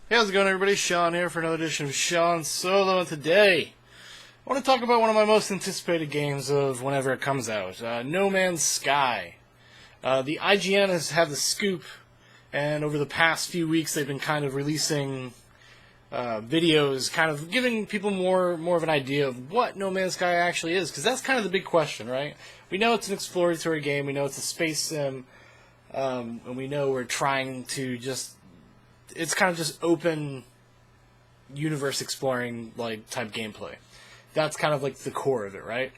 Hey, how's it going, everybody? Shaun here for another edition of Shaun Solo, and today I want to talk about one of my most anticipated games of whenever it comes out, No Man's Sky. The IGN has had the scoop, and over the past few weeks they've been kind of releasing videos, kind of giving people more of an idea of what No Man's Sky actually is, because that's kind of the big question, right? We know it's an exploratory game, we know it's a space sim, and we know we're trying to it's kind of just open universe exploring type gameplay. That's kind of like the core of it, right?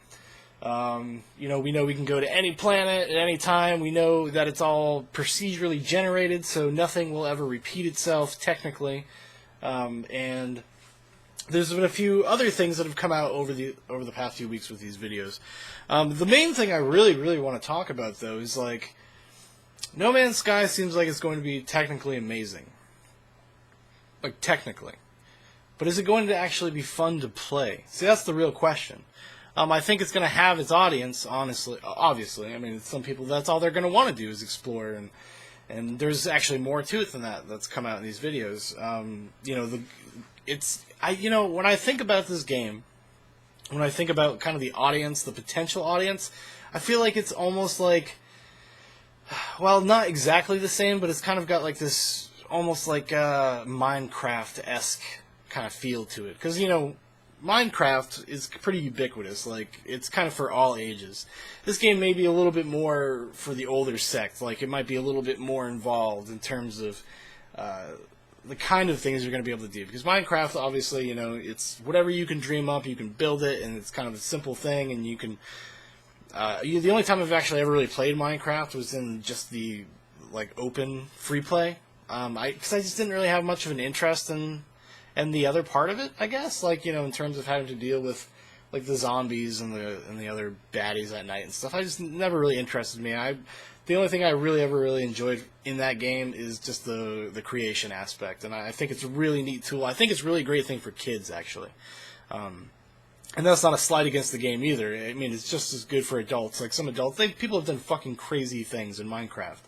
We know we can go to any planet at any time. We know that it's all procedurally generated, so nothing will ever repeat itself technically. And there's been a few other things that have come out over the past few weeks with these videos. The main thing I really want to talk about though is No Man's Sky seems like it's going to be technically amazing. Technically. But is it going to actually be fun to play? See, that's the real question. I think it's going to have its audience, obviously. I mean, some people, that's all they're going to want to do is explore, and there's actually more to it than that that's come out in these videos. When I think about this game, when I think about kind of the audience, the potential audience, I feel like it's almost well, not exactly the same, but it's kind of got this almost Minecraft-esque kind of feel to it. Because, Minecraft is pretty ubiquitous. It's kind of for all ages. This game may be a little bit more for the older sect. It might be a little bit more involved in terms of the kind of things you're going to be able to do. Because Minecraft, obviously, it's whatever you can dream up, you can build it, and it's kind of a simple thing, and you can... the only time I've actually ever really played Minecraft was in just the open free play. Because I just didn't really have much of an interest in the other part of it, I guess. In terms of having to deal with the zombies and the other baddies at night and stuff. I just never really interested me. The only thing I really enjoyed in that game is just the creation aspect, and I think it's a really neat tool. I think it's a really great thing for kids, actually. And that's not a slight against the game either. I mean, it's just as good for adults. Some adults, people have done fucking crazy things in Minecraft.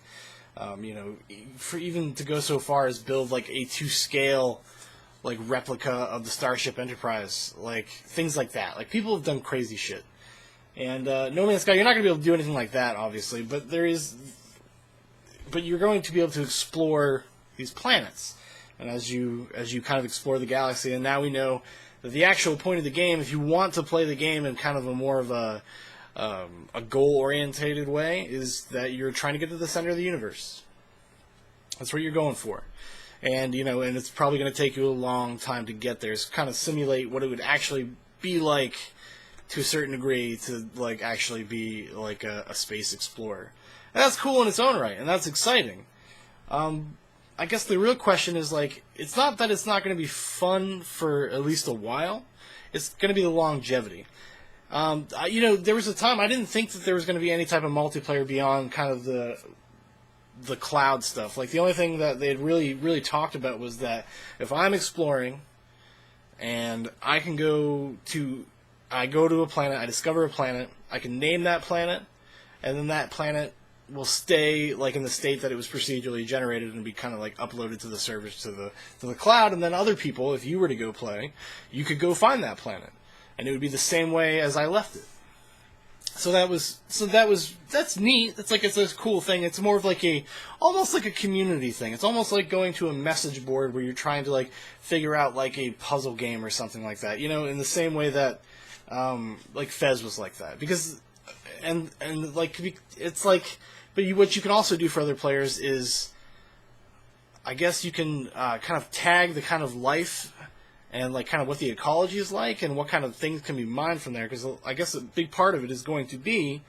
For even to go so far as build a 2-scale replica of the Starship Enterprise, things like that. People have done crazy shit. And No Man's Sky, you're not going to be able to do anything like that, obviously, but you're going to be able to explore these planets. And as you kind of explore the galaxy, and now we know that the actual point of the game, if you want to play the game in kind of a more of a goal-orientated way, is that you're trying to get to the center of the universe. That's what you're going for. And, and it's probably going to take you a long time to get there. It's kind of simulate what it would actually be like, to a certain degree, to, actually be, a space explorer. And that's cool in its own right, and that's exciting. I guess the real question is, it's not that it's not going to be fun for at least a while. It's going to be the longevity. There was a time I didn't think that there was going to be any type of multiplayer beyond kind of the cloud stuff. The only thing that they had really talked about was that if I'm exploring and I go to a planet, I discover a planet, I can name that planet, and then that planet will stay in the state that it was procedurally generated and be kind of uploaded to the servers to the cloud, and then other people, if you were to go play, you could go find that planet. And it would be the same way as I left it. That's neat. It's a cool thing. It's more of almost like a community thing. It's almost like going to a message board where you're trying to figure out a puzzle game or something like that. In the same way that Fez was like that. Because what you can also do for other players is, I guess you can kind of tag the kind of life and kind of what the ecology is like and what kind of things can be mined from there, because I guess a big part of it is going to be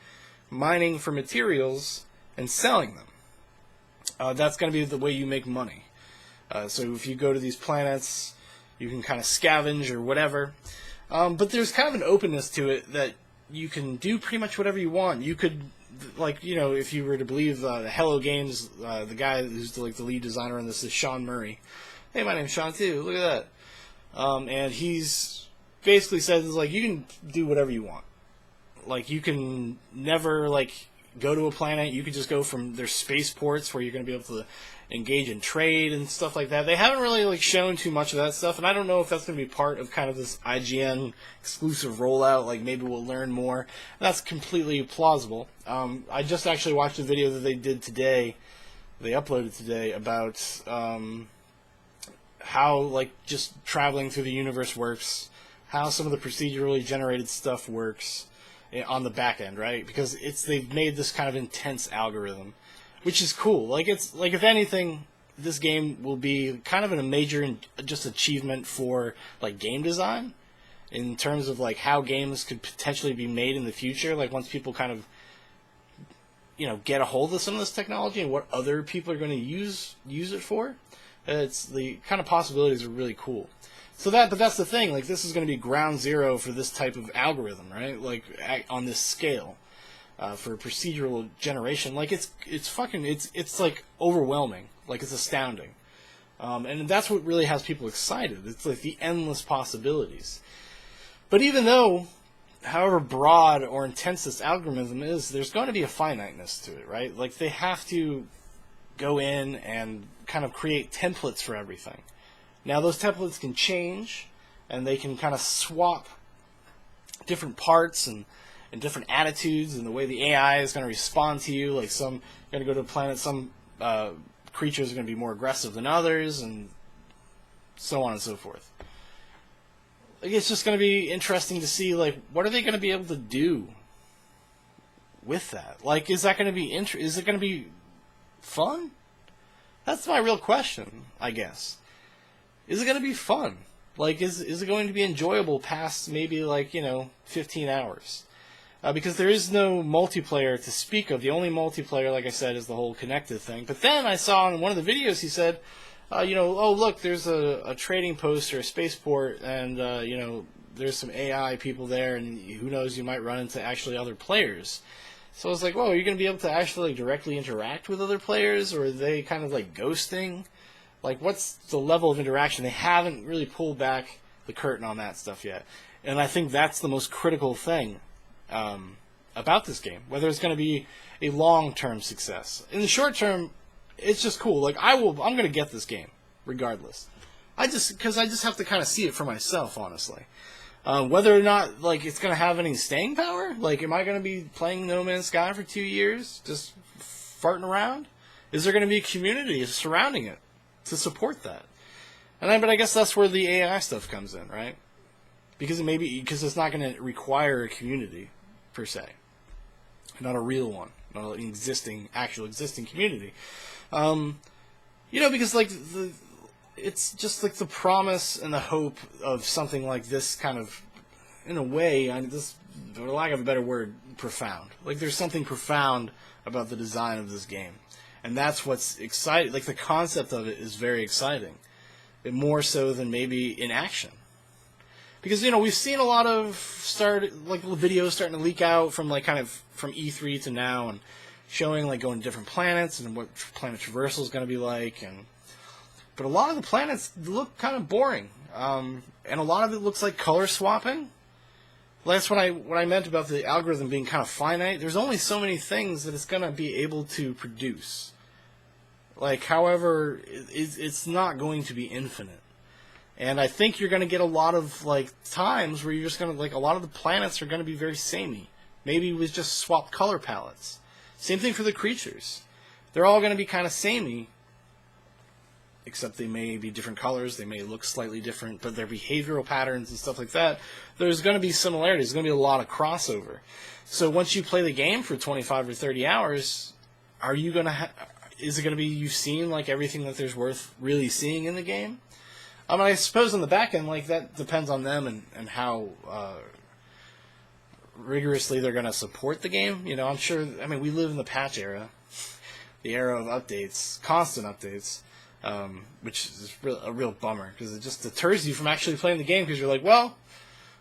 mining for materials and selling them. That's going to be the way you make money. So if you go to these planets, you can kind of scavenge or whatever. But there's kind of an openness to it that you can do pretty much whatever you want. You could, if you were to believe Hello Games, the guy who's the lead designer on this is Shaun Murray. Hey, my name's Shaun too. Look at that. And he's basically says you can do whatever you want. You can never go to a planet. You could just go from there's spaceports where you're going to be able to engage in trade and stuff like that. They haven't really like shown too much of that stuff, and I don't know if that's going to be part of kind of this IGN exclusive rollout. Like maybe we'll learn more. That's completely plausible. I just actually watched a video that they did today. They uploaded today about how like just traveling through the universe works, how some of the procedurally generated stuff works on the back end, right? Because they've made this kind of intense algorithm, which is cool. Like it's like if anything, this game will be kind of a major just achievement for like game design in terms of like how games could potentially be made in the future. Like once people kind of get a hold of some of this technology and what other people are going to use it for, it's the kind of possibilities are really cool. But that's the thing. Like this is going to be ground zero for this type of algorithm, right? Like on this scale. For procedural generation, like it's like overwhelming, like it's astounding, and that's what really has people excited. It's like the endless possibilities. But even though, however broad or intense this algorithm is, there's going to be a finiteness to it, right? Like they have to go in and kind of create templates for everything. Now those templates can change, and they can kind of swap different parts and different attitudes and the way the AI is going to respond to you. Like some you're going to go to a planet, some creatures are going to be more aggressive than others, and so on and so forth. Like it's just going to be interesting to see like what are they going to be able to do with that. Like is that going to be is it going to be fun? That's my real question, I guess. Is it going to be fun? Like is it going to be enjoyable past maybe like 15 hours? Because there is no multiplayer to speak of. The only multiplayer, like I said, is the whole connected thing. But then I saw in one of the videos he said, oh, look, there's a trading post or a spaceport, and, there's some AI people there, and who knows, you might run into actually other players. So I was like, whoa, are you going to be able to actually directly interact with other players, or are they kind of like ghosting? Like, what's the level of interaction? They haven't really pulled back the curtain on that stuff yet. And I think that's the most critical thing about this game, whether it's going to be a long-term success. In the short term, it's just cool. Like I'm going to get this game regardless. Because I just have to kind of see it for myself, honestly. Whether or not like it's going to have any staying power. Like, am I going to be playing No Man's Sky for 2 years, just farting around? Is there going to be a community surrounding it to support that? But I guess that's where the AI stuff comes in, right? Because it's not going to require a community per se, not a real one, not an actual existing community. Because like it's just like the promise and the hope of something like this kind of, in a way, this, for lack of a better word, profound. Like there's something profound about the design of this game, and that's what's exciting. Like the concept of it is very exciting, more so than maybe in action. Because, we've seen a lot of videos starting to leak out from from E3 to now, and showing like going to different planets and what planet traversal is going to be like, but a lot of the planets look kind of boring, and a lot of it looks like color swapping. That's what I meant about the algorithm being kind of finite. There's only so many things that it's going to be able to produce. Like, however, it's not going to be infinite. And I think you're going to get a lot of times where you're just going to a lot of the planets are going to be very samey. Maybe with just swapped color palettes. Same thing for the creatures. They're all going to be kind of samey, except they may be different colors. They may look slightly different, but their behavioral patterns and stuff like that, there's going to be similarities. There's going to be a lot of crossover. So once you play the game for 25 or 30 hours, are you going to is it going to be you've seen everything that there's worth really seeing in the game? I suppose on the back end, that depends on them and how rigorously they're going to support the game. I'm sure, we live in the patch era, the era of updates, constant updates, which is a real bummer, because it just deters you from actually playing the game, because you're like, well,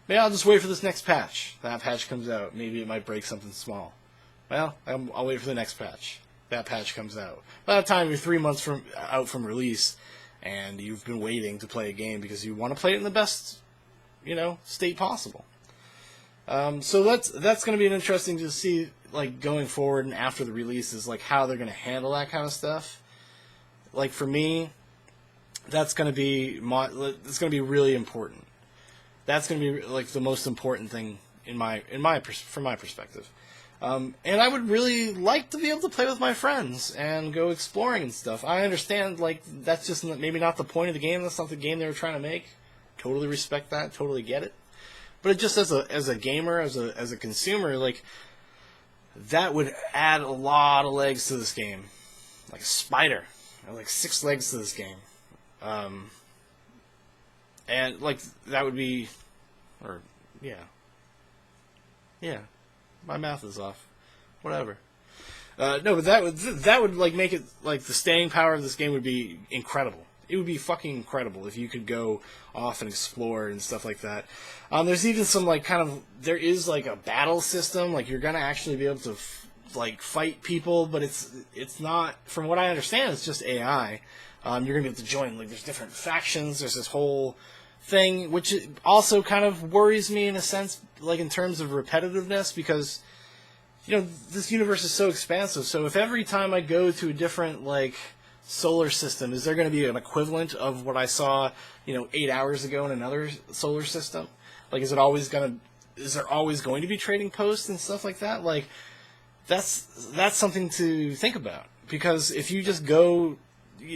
maybe I'll just wait for this next patch. That patch comes out. Maybe it might break something small. Well, I'll wait for the next patch. That patch comes out. By that time, you're 3 months out from release, and you've been waiting to play a game because you want to play it in the best, state possible. So that's going to be interesting to see, going forward and after the release, is how they're going to handle that kind of stuff. like for me, that's going to be really important. That's going to be like the most important thing from my perspective. And I would really like to be able to play with my friends and go exploring and stuff. I understand, like, that's just maybe not the point of the game. That's not the game they were trying to make. Totally respect that. Totally get it. But it just as a gamer, as a consumer, like, that would add a lot of legs to this game. Like a spider. Like 6 legs to this game. And, like, that would be... Or, yeah. Yeah. My math is off. Whatever. No, but that would like make it like the staying power of this game would be incredible. It would be fucking incredible if you could go off and explore and stuff like that. There's even some like there is like a battle system. Like you're gonna actually be able to like fight people, but it's not. From what I understand, it's just AI. You're gonna be able to join. Like there's different factions. There's this whole thing, which also kind of worries me in a sense, like in terms of repetitiveness, because this universe is so expansive. So if every time I go to a different like solar system, is there going to be an equivalent of what I saw 8 hours ago in another solar system? Like is there always going to be trading posts and stuff like that? Like that's something to think about, because if you just go,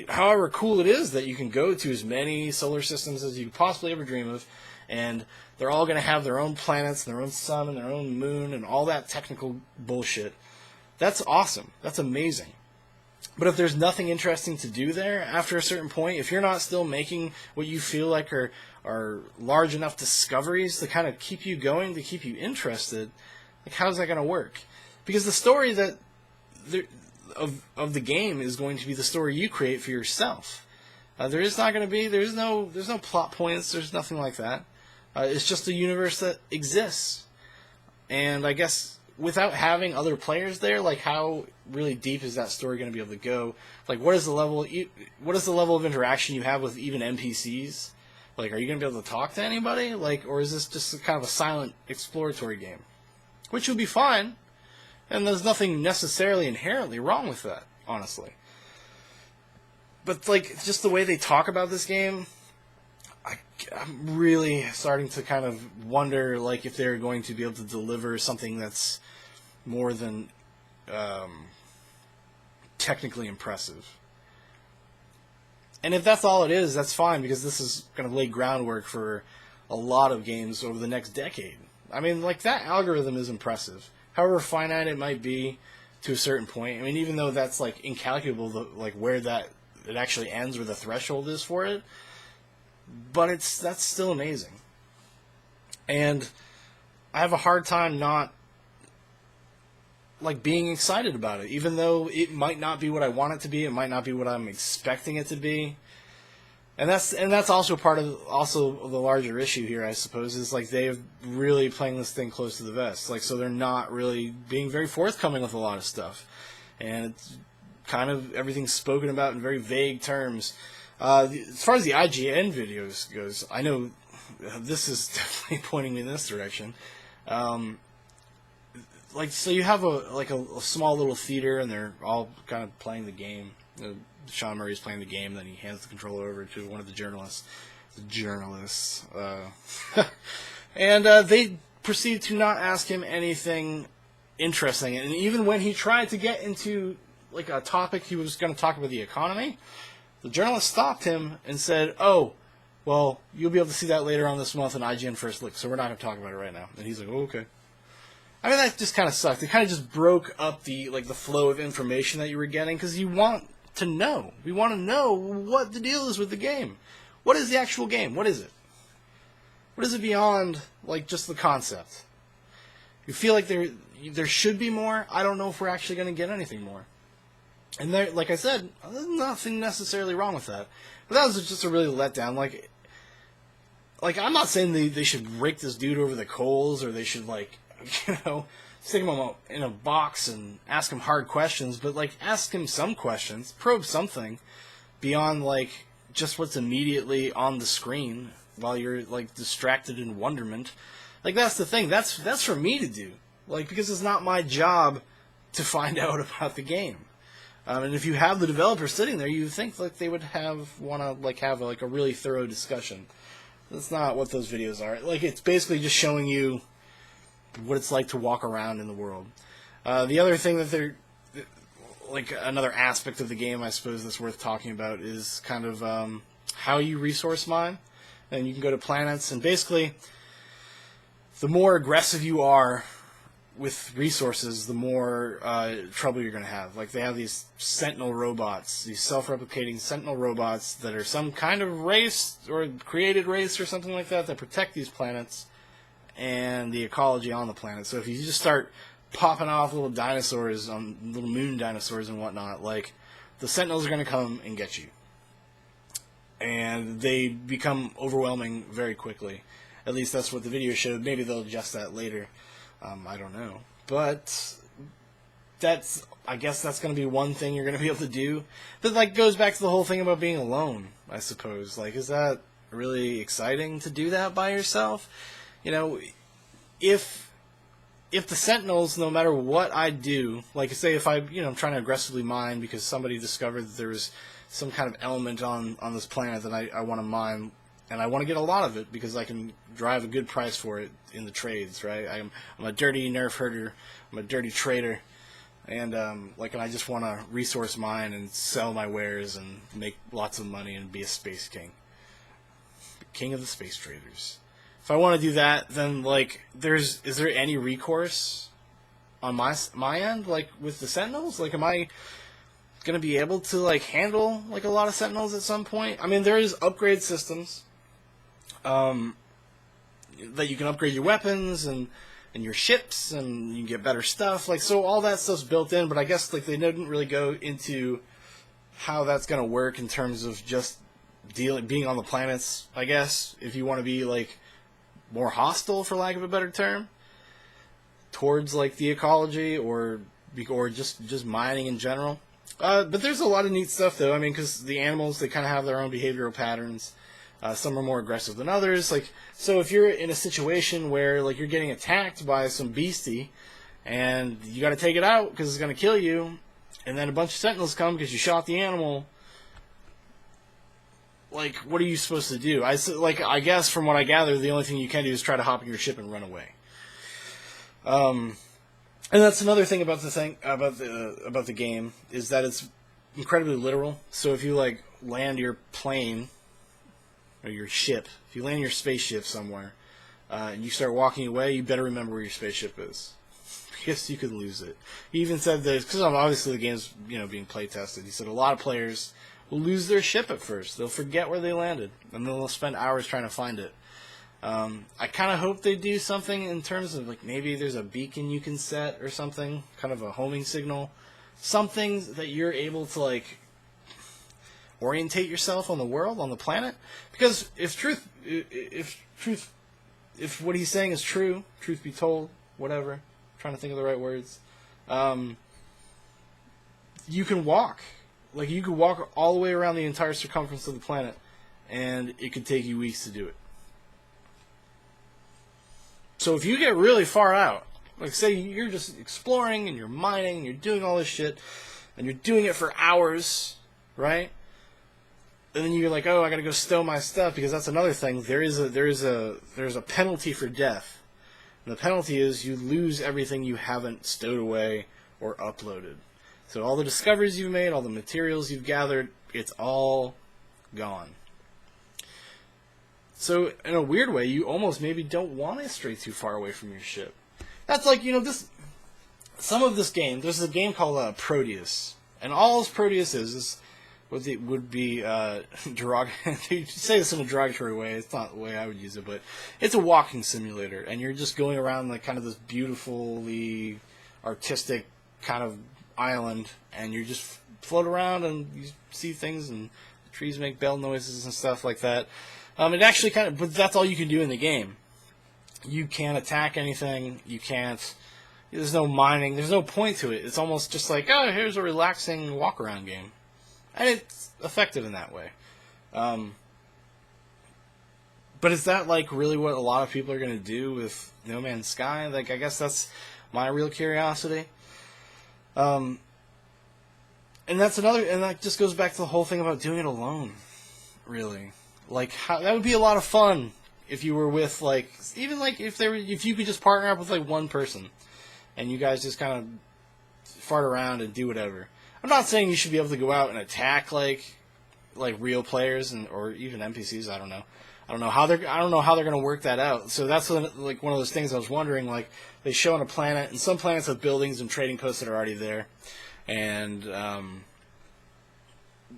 however cool it is that you can go to as many solar systems as you could possibly ever dream of, and they're all going to have their own planets and their own sun and their own moon and all that technical bullshit. That's awesome. That's amazing. But if there's nothing interesting to do there after a certain point, if you're not still making what you feel like are large enough discoveries to kind of keep you going, to keep you interested, like how's that going to work? Because the story that of the game is going to be the story you create for yourself. There's no plot points, there's nothing like that. It's just a universe that exists. And I guess without having other players there, like how really deep is that story going to be able to go? Like what is the level of interaction you have with even NPCs? Like are you going to be able to talk to anybody? Like, or is this just kind of a silent exploratory game? Which would be fine. And there's nothing necessarily inherently wrong with that, honestly. But, like, just the way they talk about this game, I'm really starting to kind of wonder, like, if they're going to be able to deliver something that's more than technically impressive. And if that's all it is, that's fine, because this is going to lay groundwork for a lot of games over the next decade. I mean, like, that algorithm is impressive. However finite it might be to a certain point. I mean, even though that's like incalculable, like where it actually ends, where the threshold is for it. But that's still amazing. And I have a hard time not like being excited about it, even though it might not be what I want it to be. It might not be what I'm expecting it to be. And that's also part of the larger issue here, I suppose, is like they're really playing this thing close to the vest. Like, so they're not really being very forthcoming with a lot of stuff. And it's kind of everything's spoken about in very vague terms. As far as the IGN videos goes, I know this is definitely pointing me in this direction. Like, so you have a small little theater, and they're all kind of playing the game. Shaun Murray's playing the game, then he hands the controller over to one of the journalists. And they proceed to not ask him anything interesting. And even when he tried to get into like a topic, he was going to talk about the economy, the journalist stopped him and said, "Oh, well, you'll be able to see that later on this month in IGN First Look, so we're not going to talk about it right now." And he's like, "Oh, okay." I mean, that just kind of sucked. It kind of just broke up the flow of information that you were getting, because you want to know. We want to know what the deal is with the game. What is the actual game? What is it? What is it beyond like just the concept? You feel like there should be more. I don't know if we're actually going to get anything more. And there, like I said, there's nothing necessarily wrong with that. But that was just a really letdown. Like I'm not saying they should rake this dude over the coals, or they should stick him in a box and ask him hard questions, but ask him some questions, probe something beyond just what's immediately on the screen while you're distracted in wonderment. That's the thing. That's for me to do. Because it's not my job to find out about the game. And if you have the developer sitting there, you think like they would want to have a really thorough discussion. That's not what those videos are. Like, it's basically just showing you what it's like to walk around in the world. The other thing that they're like another aspect of the game, I suppose, that's worth talking about is kind of how you resource mine. And you can go to planets, and basically, the more aggressive you are with resources, the more trouble you're going to have. Like, they have these sentinel robots, these self-replicating sentinel robots that are some kind of race, or created race or something like that protect these planets and the ecology on the planet. So if you just start popping off little dinosaurs, little moon dinosaurs and whatnot, like, the sentinels are going to come and get you. And they become overwhelming very quickly. At least that's what the video showed. Maybe they'll adjust that later. I don't know. But I guess that's going to be one thing you're going to be able to do. That, like, goes back to the whole thing about being alone, I suppose. Like, is that really exciting to do that by yourself? You know, if the Sentinels, no matter what I do, like, say if I'm trying to aggressively mine because somebody discovered that there was some kind of element on this planet that I want to mine, and I want to get a lot of it because I can drive a good price for it in the trades, right? I'm a dirty nerf herder, I'm a dirty trader, and and I just want to resource mine and sell my wares and make lots of money and be a space king. King of the space traders. If I want to do that, then, like, is there any recourse on my end, like, with the Sentinels? Like, am I going to be able to, like, handle, like, a lot of Sentinels at some point? I mean, there is upgrade systems that you can upgrade your weapons and your ships, and you can get better stuff. Like, so all that stuff's built in, but I guess, like, they didn't really go into how that's going to work in terms of just being on the planets, I guess, if you want to be, like, more hostile, for lack of a better term, towards, like, the ecology or just mining in general. But there's a lot of neat stuff, though. I mean, because the animals, they kind of have their own behavioral patterns. Some are more aggressive than others. Like, so if you're in a situation where, like, you're getting attacked by some beastie, and you got to take it out because it's going to kill you, and then a bunch of sentinels come because you shot the animal, like, what are you supposed to do? I guess from what I gather, the only thing you can do is try to hop in your ship and run away. And that's another thing about the game, is that it's incredibly literal. So if you, like, land your plane or your ship, if you land your spaceship somewhere and you start walking away, you better remember where your spaceship is, because you could lose it. He even said that, because obviously the game's being play tested. He said a lot of players will lose their ship at first. They'll forget where they landed, and they'll spend hours trying to find it. I kind of hope they do something in terms of, like, maybe there's a beacon you can set or something, kind of a homing signal, something that you're able to, like, orientate yourself on the world, on the planet. Because if what he's saying is true, truth be told, whatever, I'm trying to think of the right words, you can walk. Like, you could walk all the way around the entire circumference of the planet, and it could take you weeks to do it. So if you get really far out, like, say you're just exploring and you're mining and you're doing all this shit, and you're doing it for hours, right? And then you're like, oh, I gotta go stow my stuff, because that's another thing. There's a penalty for death. And the penalty is you lose everything you haven't stowed away or uploaded. So all the discoveries you've made, all the materials you've gathered, it's all gone. So in a weird way, you almost maybe don't want to stray too far away from your ship. That's like, some of this game, there's a game called Proteus. And all Proteus is what it would be you say this in a derogatory way. It's not the way I would use it, but it's a walking simulator, and you're just going around, like, kind of this beautifully artistic kind of island, and you just float around and you see things, and the trees make bell noises and stuff like that. It actually but that's all you can do in the game. You can't attack anything. You can't. There's no mining. There's no point to it. It's almost just like, oh, here's a relaxing walk around game. And it's effective in that way. But is that, like, really what a lot of people are going to do with No Man's Sky? Like, I guess that's my real curiosity. And that's another, and that just goes back to the whole thing about doing it alone, really. Like, how, that would be a lot of fun if you were with, like, even, like, if you could just partner up with, like, one person, and you guys just kind of fart around and do whatever. I'm not saying you should be able to go out and attack, like real players, or even NPCs, I don't know. I don't know how they're going to work that out. So that's like one of those things I was wondering. Like, they show on a planet, and some planets have buildings and trading posts that are already there, and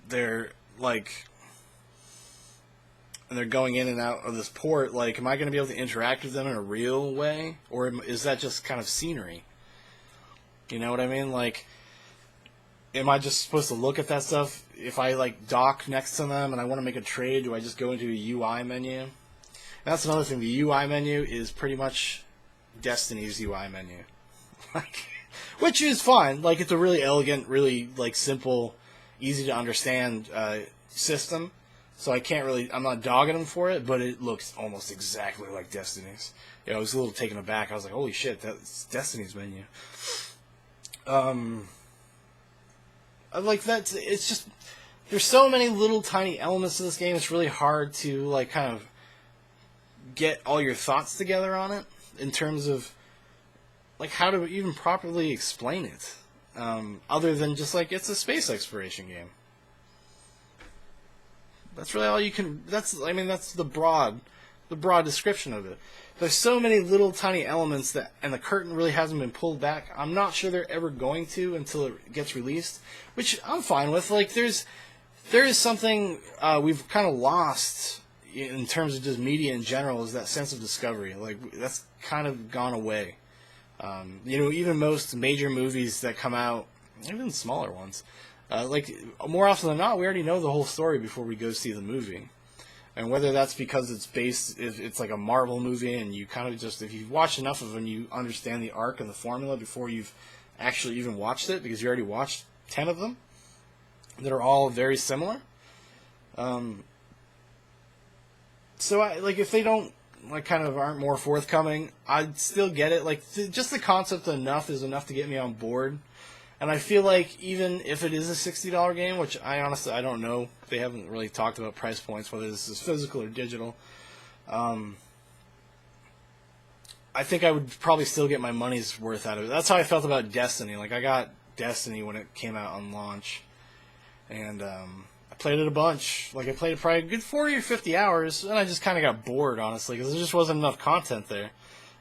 they're like, and they're going in and out of this port. Like, am I going to be able to interact with them in a real way, or is that just kind of scenery? You know what I mean? Like, am I just supposed to look at that stuff? If I, like, dock next to them and I want to make a trade, do I just go into a UI menu? And that's another thing. The UI menu is pretty much Destiny's UI menu. Like, which is fine. Like, it's a really elegant, really, like, simple, easy to understand system. So I'm not dogging them for it, but it looks almost exactly like Destiny's. I was a little taken aback. I was like, holy shit, that's Destiny's menu. Like, it's just, there's so many little tiny elements to this game, it's really hard to, like, kind of get all your thoughts together on it, in terms of, like, how to even properly explain it, other than just, like, it's a space exploration game. That's really all you can, that's the broad description of it. There's so many little tiny elements that, and the curtain really hasn't been pulled back. I'm not sure they're ever going to until it gets released, which I'm fine with. Like, there is something we've kind of lost in terms of just media in general, is that sense of discovery. Like, that's kind of gone away. Even most major movies that come out, even smaller ones, like, more often than not, we already know the whole story before we go see the movie. And whether that's because it's like a Marvel movie, and you kind of just, if you've watched enough of them, you understand the arc and the formula before you've actually even watched it, because you already watched 10 of them that are all very similar. So if they don't, like, kind of aren't more forthcoming, I'd still get it. Like, just the concept is enough to get me on board. And I feel like even if it is a $60 game, which I honestly, I don't know, they haven't really talked about price points, whether this is physical or digital, I think I would probably still get my money's worth out of it. That's how I felt about Destiny. Like, I got Destiny when it came out on launch, and I played it a bunch. Like, I played it probably a good 40 or 50 hours, and I just kind of got bored, honestly, because there just wasn't enough content there.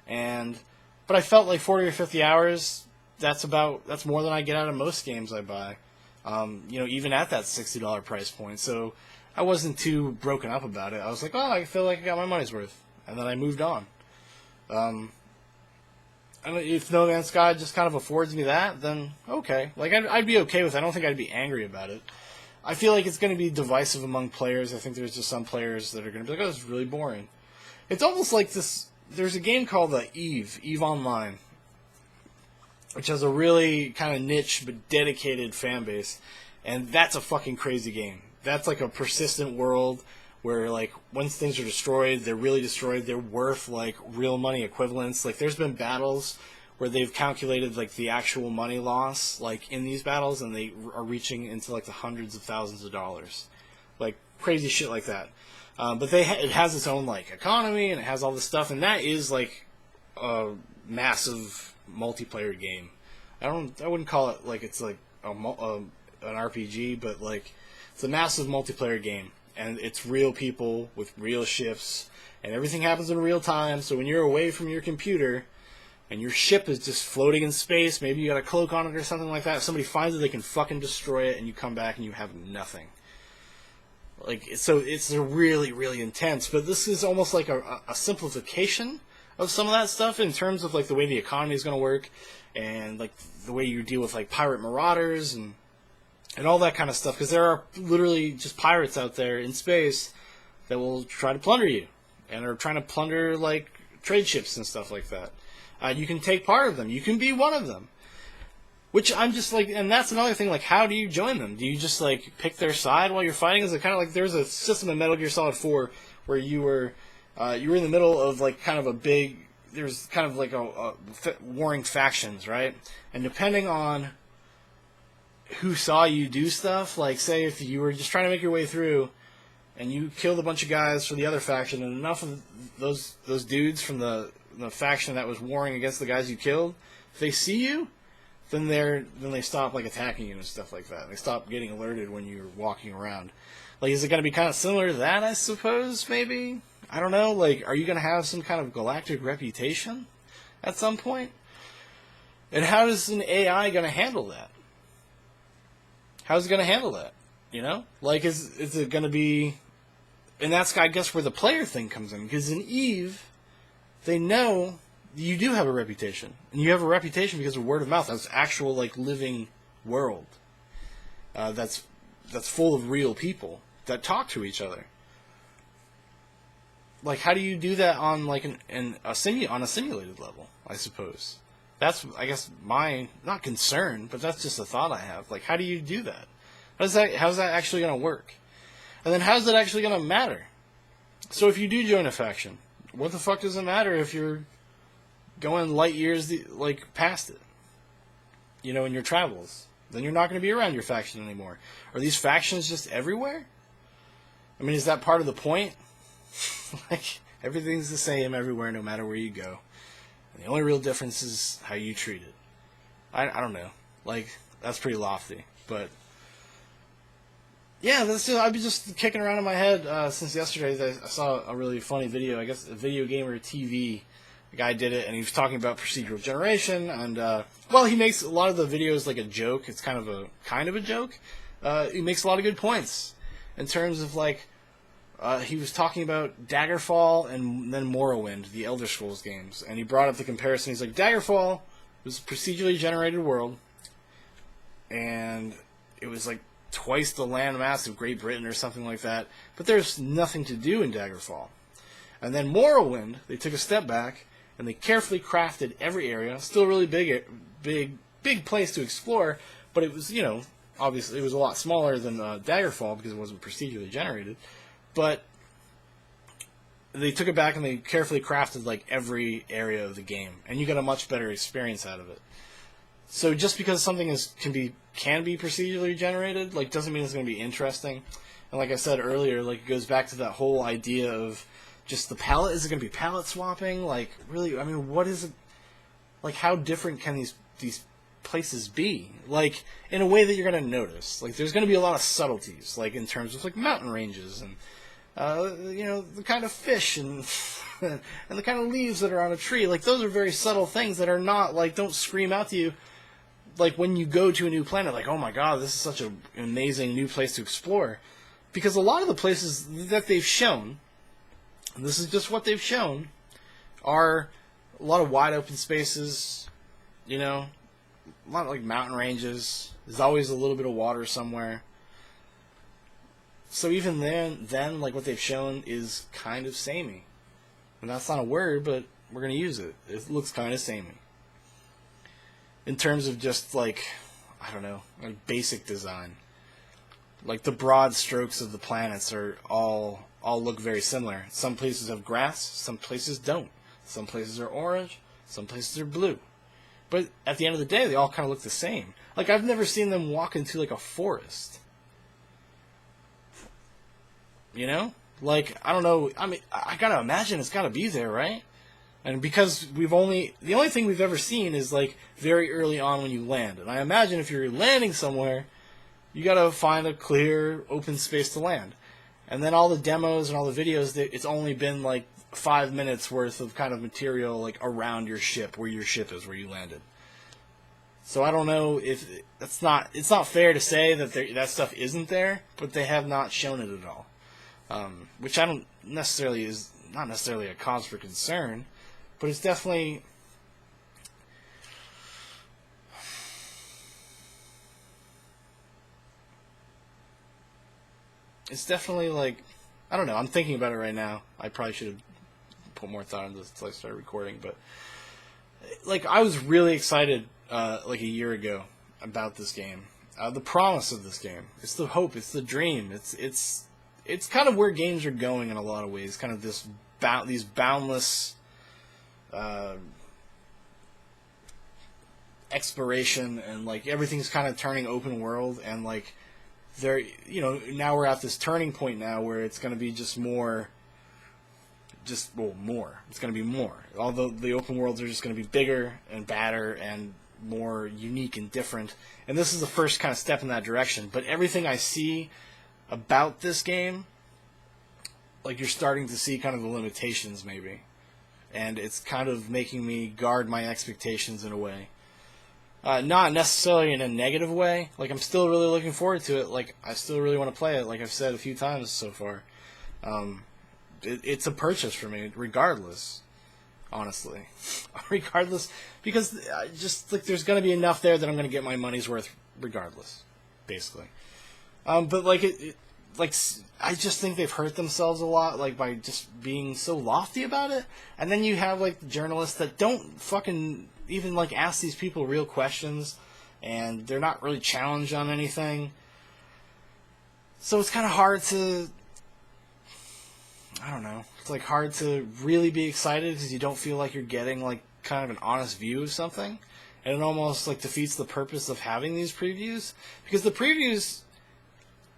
But I felt like 40 or 50 hours, that's more than I get out of most games I buy, even at that $60 price point. So I wasn't too broken up about it. I was like, oh, I feel like I got my money's worth, and then I moved on. And if No Man's Sky just kind of affords me that, then okay. Like, I'd be okay with it. I don't think I'd be angry about it. I feel like it's going to be divisive among players. I think there's just some players that are going to be like, oh, this is really boring. It's almost like this. There's a game called Eve Online, which has a really kind of niche but dedicated fan base, and that's a fucking crazy game. That's like a persistent world where, like, once things are destroyed, they're really destroyed. They're worth, like, real money equivalents. Like, there's been battles where they've calculated, like, the actual money loss, like, in these battles, and they are reaching into, like, the hundreds of thousands of dollars. Like, crazy shit like that. But it has its own, like, economy, and it has all this stuff, and that is, like, a massive multiplayer game. I wouldn't call it like it's like an RPG, but, like, it's a massive multiplayer game, and it's real people with real ships, and everything happens in real time. So when you're away from your computer and your ship is just floating in space, maybe you got a cloak on it or something like that, if somebody finds it, they can fucking destroy it, and you come back and you have nothing. Like, so it's really, really intense. But this is almost like a simplification of some of that stuff in terms of, like, the way the economy is going to work, and, like, the way you deal with, like, pirate marauders and all that kind of stuff, because there are literally just pirates out there in space that will try to plunder you, and are trying to plunder, like, trade ships and stuff like that. You can take part of them. You can be one of them. Which I'm just like, and that's another thing, like, how do you join them? Do you just, like, pick their side while you're fighting? Is it kind of like, there's a system in Metal Gear Solid 4 where you were in the middle of, like, kind of a big, there's kind of like warring factions, right? And depending on who saw you do stuff. Like, say if you were just trying to make your way through, and you killed a bunch of guys for the other faction, and enough of those dudes from the faction that was warring against the guys you killed, if they see you, then they stop like attacking you and stuff like that. They stop getting alerted when you're walking around. Like, is it going to be kind of similar to that? I suppose maybe. I don't know. Like, are you going to have some kind of galactic reputation at some point? And how is an AI going to handle that? How's it going to handle that? You know, like, is it going to be? And that's, I guess, where the player thing comes in. Because in EVE, they know you do have a reputation. And you have a reputation because of word of mouth. That's actual, like, living world. That's full of real people that talk to each other. Like, how do you do that on, like, on a simulated level, I suppose? That's, I guess, my, not concern, but that's just a thought I have. Like, how do you do that? How's that actually going to work? And then how's that actually going to matter? So if you do join a faction, what the fuck does it matter if you're going light years, like, past it? You know, in your travels. Then you're not going to be around your faction anymore. Are these factions just everywhere? I mean, is that part of the point? Like, everything's the same everywhere, no matter where you go. And the only real difference is how you treat it. I don't know. Like, that's pretty lofty. But yeah, I've been just kicking around in my head since yesterday. I saw a really funny video. I guess a Video Gamer TV guy did it, and he was talking about procedural generation. And well, he makes a lot of the videos like a joke. It's kind of a joke. He makes a lot of good points in terms of, like, he was talking about Daggerfall and then Morrowind, the Elder Scrolls games, and he brought up the comparison. He's like, Daggerfall was a procedurally generated world, and it was like twice the landmass of Great Britain or something like that, but there's nothing to do in Daggerfall. And then Morrowind, they took a step back, and they carefully crafted every area, still really big place to explore, but it was, you know, obviously it was a lot smaller than Daggerfall because it wasn't procedurally generated, but they took it back and they carefully crafted, like, every area of the game, and you get a much better experience out of it. So just because something can be procedurally generated, like, doesn't mean it's going to be interesting. And like I said earlier, like, it goes back to that whole idea of just the palette. Is it going to be palette swapping? Like, really, I mean, what is it? Like, how different can these places be? Like, in a way that you're going to notice. Like, there's going to be a lot of subtleties, like, in terms of, like, mountain ranges and you know, the kind of fish and and the kind of leaves that are on a tree. Like, those are very subtle things that are not, like, don't scream out to you, like, when you go to a new planet, like, oh my god, this is such an amazing new place to explore. Because a lot of the places that they've shown, and this is just what they've shown, are a lot of wide open spaces, you know, a lot of, like, mountain ranges. There's always a little bit of water somewhere. So even then, like, what they've shown is kind of samey. And that's not a word, but we're going to use it. It looks kind of samey. In terms of just, like, I don't know, like, basic design. Like, the broad strokes of the planets are all look very similar. Some places have grass, some places don't. Some places are orange, some places are blue. But at the end of the day, they all kind of look the same. Like, I've never seen them walk into, like, a forest. You know? Like, I don't know. I mean, I gotta imagine it's gotta be there, right? And because the only thing we've ever seen is, like, very early on when you land. And I imagine if you're landing somewhere, you gotta find a clear, open space to land. And then all the demos and all the videos, it's only been, like, 5 minutes worth of kind of material, like, around your ship, where your ship is, where you landed. So I don't know if it's not fair to say that that stuff isn't there, but they have not shown it at all. Which I don't necessarily is not necessarily a cause for concern, but it's definitely like, I don't know. I'm thinking about it right now. I probably should have put more thought into this until I started recording, but like, I was really excited like a year ago about this game, the promise of this game. It's the hope. It's the dream. It's kind of where games are going in a lot of ways. Kind of these boundless exploration, and like everything's kind of turning open world, and like there, now we're at this turning point now where it's going to be just more. More. It's going to be more. Although the open worlds are just going to be bigger and badder and more unique and different. And this is the first kind of step in that direction. But everything I see about this game, like you're starting to see kind of the limitations maybe. And it's kind of making me guard my expectations in a way. Not necessarily in a negative way. Like, I'm still really looking forward to it. Like, I still really want to play it, like I've said a few times so far. It's a purchase for me, regardless. Honestly. Regardless. Because just, like, there's going to be enough there that I'm going to get my money's worth regardless. Basically. But, like, I just think they've hurt themselves a lot, like, by just being so lofty about it. And then you have, like, journalists that don't fucking even, like, ask these people real questions. And they're not really challenged on anything. So it's kind of hard to... I don't know. It's like hard to really be excited because you don't feel like you're getting like kind of an honest view of something, and it almost like defeats the purpose of having these previews, because the previews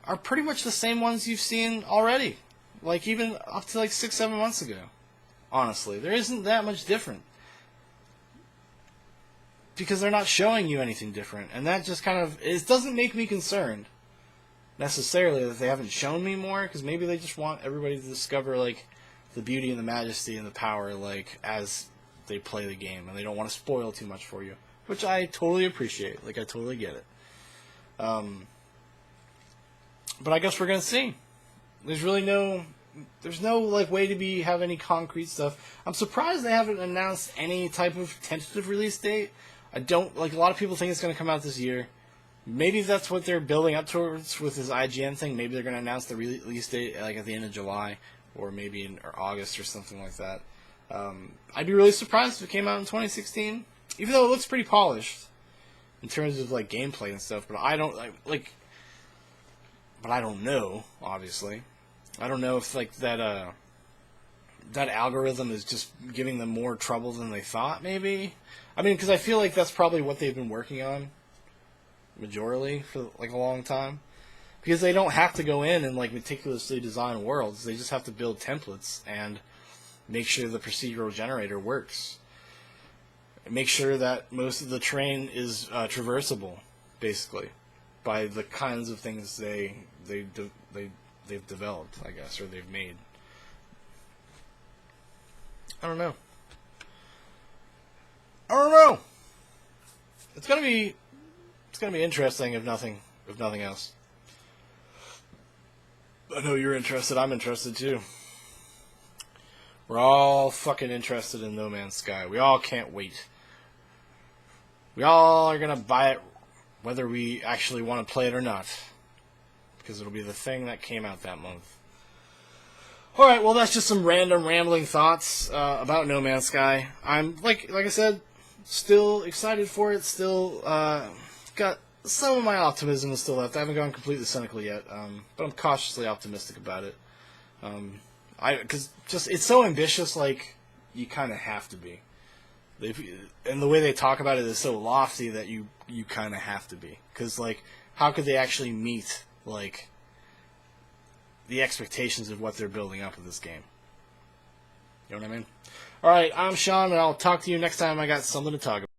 are pretty much the same ones you've seen already, like even up to like 6-7 months ago. Honestly, there isn't that much different because they're not showing you anything different, and that just kind of it doesn't make me concerned. Necessarily that they haven't shown me more, because maybe they just want everybody to discover like the beauty and the majesty and the power like as they play the game, and they don't want to spoil too much for you, which I totally appreciate. Like, I totally get it. But I guess we're gonna see. There's no like way to have any concrete stuff. I'm surprised they haven't announced any type of tentative release date. I don't like a lot of people think it's gonna come out this year. Maybe that's what they're building up towards with this IGN thing. Maybe they're going to announce the release date like at the end of July, or maybe in August or something like that. I'd be really surprised if it came out in 2016, even though it looks pretty polished in terms of like gameplay and stuff. But I don't But I don't know. Obviously, I don't know if like that algorithm is just giving them more trouble than they thought. Maybe. I mean, because I feel like that's probably what they've been working on. Majorly for like a long time, because they don't have to go in and like meticulously design worlds. They just have to build templates and make sure the procedural generator works. Make sure that most of the terrain is traversable, basically, by the kinds of things they've developed, I guess, or they've made. I don't know. It's gonna be interesting, if nothing else. I know you're interested. I'm interested too. We're all fucking interested in No Man's Sky. We all can't wait. We all are gonna buy it, whether we actually want to play it or not, because it'll be the thing that came out that month. All right. Well, that's just some random rambling thoughts about No Man's Sky. I'm like I said, still excited for it. Still. Got some of my optimism is still left. I haven't gone completely cynical yet, but I'm cautiously optimistic about it. Because just it's so ambitious, like you kind of have to be. And the way they talk about it is so lofty that you kind of have to be. Because like, how could they actually meet like the expectations of what they're building up with this game? You know what I mean? All right, I'm Shaun, and I'll talk to you next time I got something to talk about.